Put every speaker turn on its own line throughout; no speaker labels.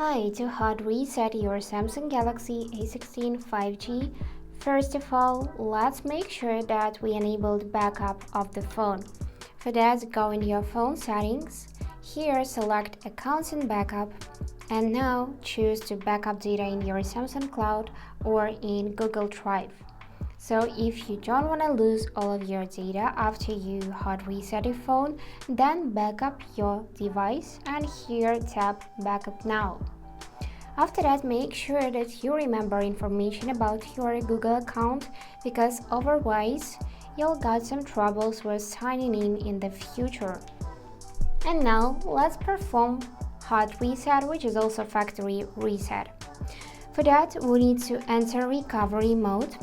Hi, to hard reset your Samsung Galaxy A16 5G, first of all, let's make sure that we enabled backup of the phone. For that, go in your phone settings. Here, select Accounts and Backup, and now choose to backup data in your Samsung Cloud or in Google Drive. So if you don't want to lose all of your data after you hard reset your phone, then backup your device and here tap Backup Now. After that, make sure that you remember information about your Google account because otherwise you'll get some troubles with signing in the future. And now let's perform hard reset, which is also factory reset. For that, we need to enter recovery mode.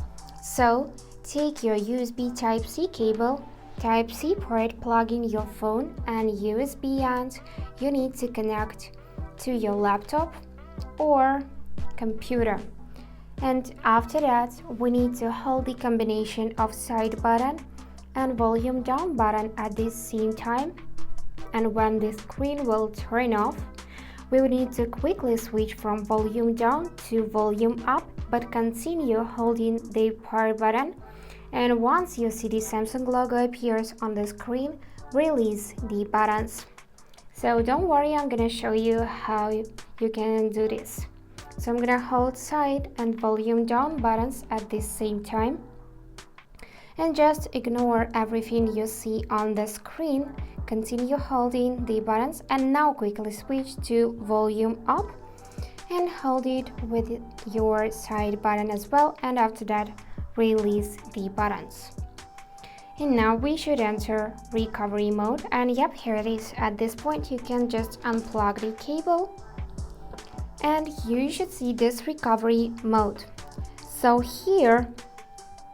So, take your USB Type-C cable, Type-C port, plug in your phone and USB, and you need to connect to your laptop or computer. And after that, we need to hold the combination of side button and volume down button at the same time. And when the screen will turn off, we will need to quickly switch from volume down to volume up, but continue holding the power button. And once you see the Samsung logo appears on the screen, release the buttons. So don't worry, I'm gonna show you how you can do this. So I'm gonna hold side and volume down buttons at the same time. And just ignore everything you see on the screen. Continue holding the buttons and now quickly switch to volume up and hold it with your side button as well, and after that release the buttons. And now we should enter recovery mode, and yep, here it is. At this point you can just unplug the cable and you should see this recovery mode. So here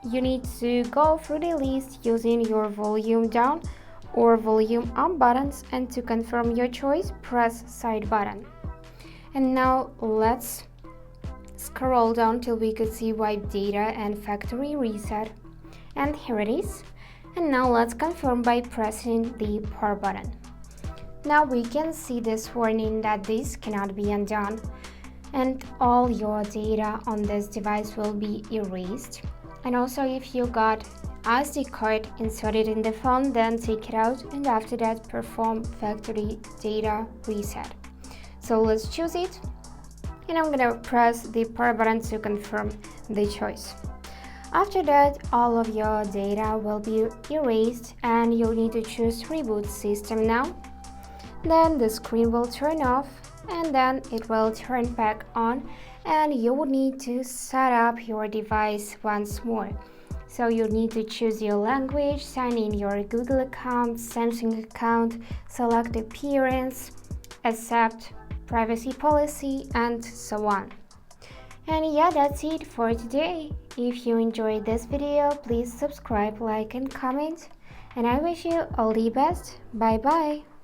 you need to go through the list using your volume down or volume up buttons, and to confirm your choice, press side button. And now let's scroll down till we could see wipe data and factory reset. And here it is. And now let's confirm by pressing the power button. Now we can see this warning that this cannot be undone and all your data on this device will be erased. And also if you got SD card inserted in the phone, then take it out and after that perform factory data reset. So let's choose it and I'm gonna press the power button to confirm the choice. After that, all of your data will be erased and you'll need to choose reboot system now. Then the screen will turn off and then it will turn back on and you will need to set up your device once more. So you need to choose your language, sign in your Google account, Samsung account, select appearance, accept privacy policy, and so on. And yeah, that's it for today. If you enjoyed this video, please subscribe, like, and comment. And I wish you all the best. Bye bye.